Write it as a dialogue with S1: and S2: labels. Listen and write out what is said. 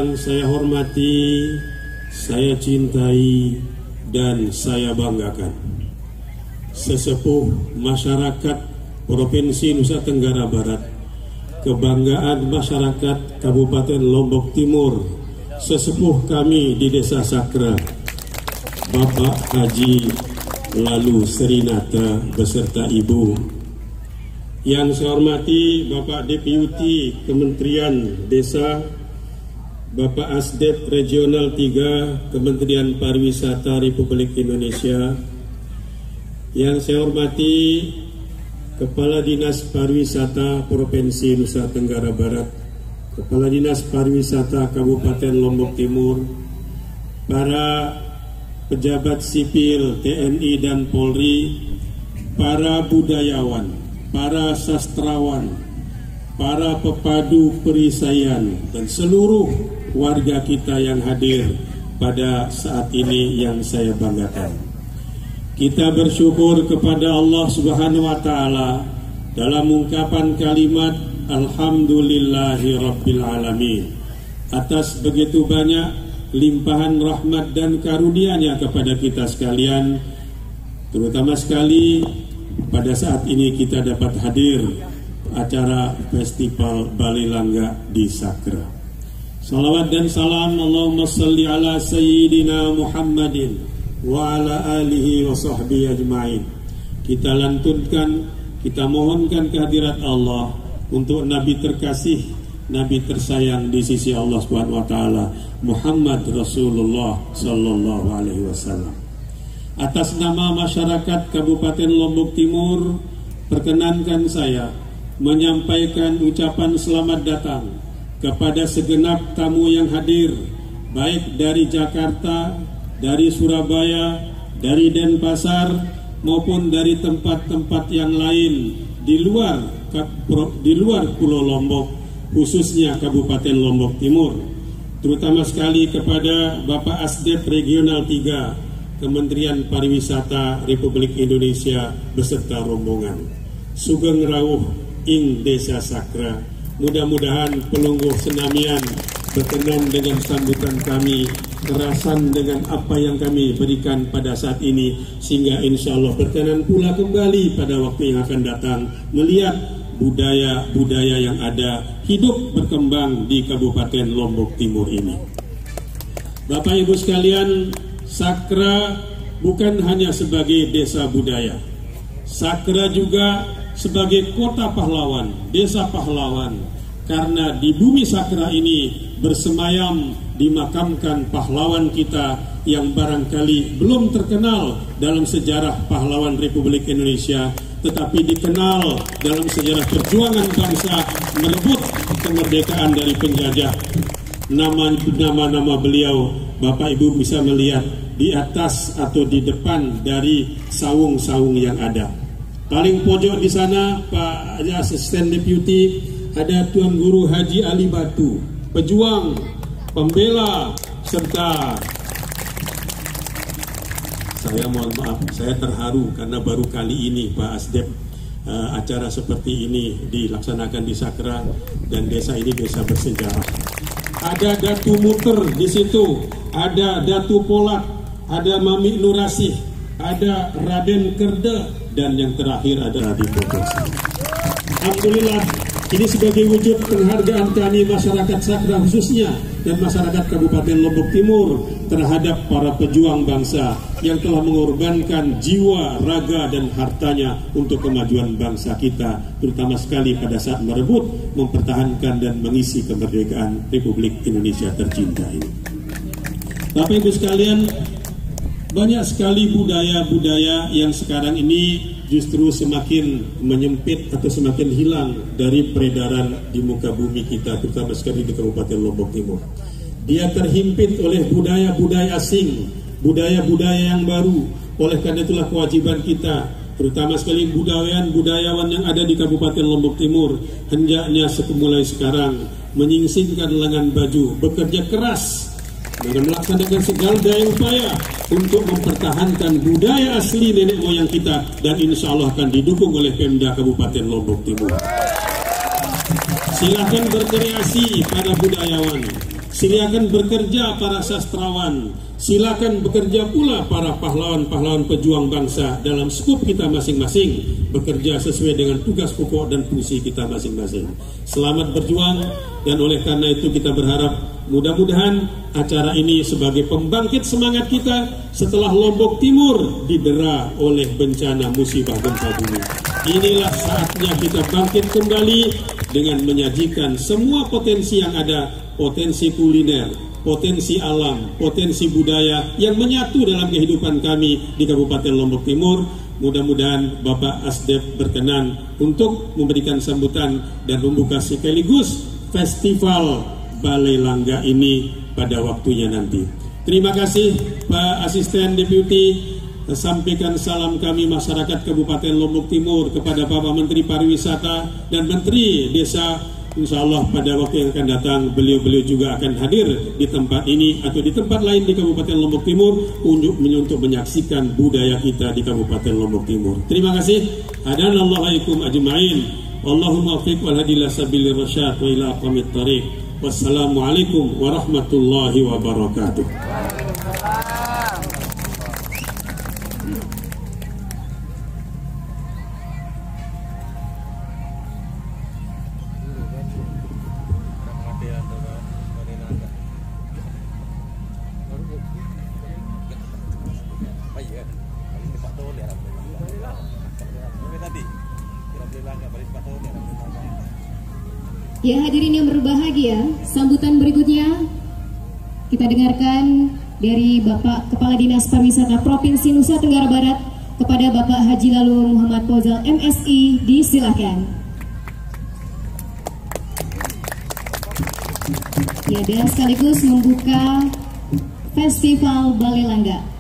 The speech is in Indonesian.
S1: yang saya hormati, saya cintai, dan saya banggakan, sesepuh masyarakat Provinsi Nusa Tenggara Barat, kebanggaan masyarakat Kabupaten Lombok Timur, sesepuh kami di Desa Sakra, Bapak Haji Lalu Serinata beserta Ibu. Yang saya hormati Bapak Deputi Kementerian Desa, Bapak Asdep Regional 3 Kementerian Pariwisata Republik Indonesia. Yang saya hormati Kepala Dinas Pariwisata Provinsi Nusa Tenggara Barat, Kepala Dinas Pariwisata Kabupaten Lombok Timur, para pejabat sipil TNI dan Polri, para budayawan, para sastrawan, para pepadu perisaian, dan seluruh warga kita yang hadir pada saat ini yang saya banggakan. Kita bersyukur kepada Allah Subhanahu wa Ta'ala dalam ungkapan kalimat Alhamdulillahi Rabbil Alamin atas begitu banyak limpahan rahmat dan karunia-Nya kepada kita sekalian, terutama sekali pada saat ini kita dapat hadir acara Festival Bali Langga di Sakra. Salawat dan salam Allahumma salli ala Sayyidina Muhammadin wa ala alihi wa sahbihi ajma'in. Kita lantunkan, kita mohonkan kehadirat Allah untuk Nabi terkasih, Nabi tersayang di sisi Allah Subhanahu wa Ta'ala, Muhammad Rasulullah Sallallahu Alaihi Wasallam. Atas nama masyarakat Kabupaten Lombok Timur, perkenankan saya menyampaikan ucapan selamat datang kepada segenap tamu yang hadir, baik dari Jakarta, dari Surabaya, dari Denpasar, maupun dari tempat-tempat yang lain di luar Pulau Lombok, khususnya Kabupaten Lombok Timur. Terutama sekali kepada Bapak Asdep Regional 3 Kementerian Pariwisata Republik Indonesia beserta rombongan. Sugeng rawuh ing Desa Sakra. Mudah-mudahan pelungguh senamian berkenan dengan sambutan kami, kerasan dengan apa yang kami berikan pada saat ini, sehingga insya Allah berkenan pula kembali pada waktu yang akan datang melihat budaya-budaya yang ada hidup berkembang di Kabupaten Lombok Timur ini. Bapak Ibu sekalian, Sakra bukan hanya sebagai desa budaya, Sakra juga sebagai kota pahlawan, desa pahlawan, karena di bumi Sakra ini bersemayam, dimakamkan pahlawan kita yang barangkali belum terkenal dalam sejarah pahlawan Republik Indonesia, tetapi dikenal dalam sejarah perjuangan bangsa merebut kemerdekaan dari penjajah. Nama-nama beliau Bapak Ibu bisa melihat di atas atau di depan dari saung-saung yang ada. Paling pojok di sana Pak Asisten Deputi ada Tuan Guru Haji Ali Batu, pejuang, pembela, serta saya mohon maaf, saya terharu karena baru kali ini Pak Asdep acara seperti ini dilaksanakan di Sakra, dan desa ini desa bersejarah. Ada Datu Muter di situ, ada Datu Polat, ada Mami Nurasih, ada Raden Kerda, dan yang terakhir ada Raden Bodosi. Alhamdulillah, ini sebagai wujud penghargaan kami masyarakat Sakra khususnya dan masyarakat Kabupaten Lombok Timur terhadap para pejuang bangsa yang telah mengorbankan jiwa, raga, dan hartanya untuk kemajuan bangsa kita, terutama sekali pada saat merebut, mempertahankan, dan mengisi kemerdekaan Republik Indonesia tercinta ini. Bapak Ibu sekalian, banyak sekali budaya-budaya yang sekarang ini justru semakin menyempit atau semakin hilang dari peredaran di muka bumi kita, terutama sekali di Kabupaten Lombok Timur. Dia terhimpit oleh budaya-budaya asing, budaya-budaya yang baru. Oleh karena itulah kewajiban kita, terutama sekali budayawan yang ada di Kabupaten Lombok Timur, hendaknya mulai sekarang menyingsingkan lengan baju, bekerja keras dan melaksanakan segala daya upaya untuk mempertahankan budaya asli nenek moyang kita, dan insya Allah akan didukung oleh Pemda Kabupaten Lombok Timur. Silakan berkreasi para budayawan, Silakan bekerja para sastrawan, silakan bekerja pula para pahlawan-pahlawan pejuang bangsa dalam skup kita masing-masing, bekerja sesuai dengan tugas pokok dan fungsi kita masing-masing. Selamat berjuang, dan oleh karena itu kita berharap mudah-mudahan acara ini sebagai pembangkit semangat kita setelah Lombok Timur didera oleh bencana musibah gempa bumi. Inilah saatnya kita bangkit kembali dengan menyajikan semua potensi yang ada, potensi kuliner, potensi alam, potensi budaya yang menyatu dalam kehidupan kami di Kabupaten Lombok Timur. Mudah-mudahan Bapak Asdep berkenan untuk memberikan sambutan dan membuka sekaligus festival Balai Langga ini pada waktunya nanti. Terima kasih Pak Asisten Deputi. Sampaikan salam kami masyarakat Kabupaten Lombok Timur kepada Bapak Menteri Pariwisata dan Menteri Desa. Insya Allah pada waktu yang akan datang beliau-beliau juga akan hadir di tempat ini atau di tempat lain di Kabupaten Lombok Timur untuk menyaksikan budaya kita di Kabupaten Lombok Timur. Terima kasih. Hadanallahu ajma'in. Allahumma fiq wal hadilah sabilir rasyad wa ila aqwamit tariq. Wassalamualaikum warahmatullahi wabarakatuh.
S2: Ya, hadirin yang berbahagia, sambutan berikutnya kita dengarkan dari Bapak Kepala Dinas Pariwisata Provinsi Nusa Tenggara Barat kepada Bapak Haji Lalu Muhammad Fauzal MSI, disilakan. Ya, dan sekaligus membuka Festival Balai Langga.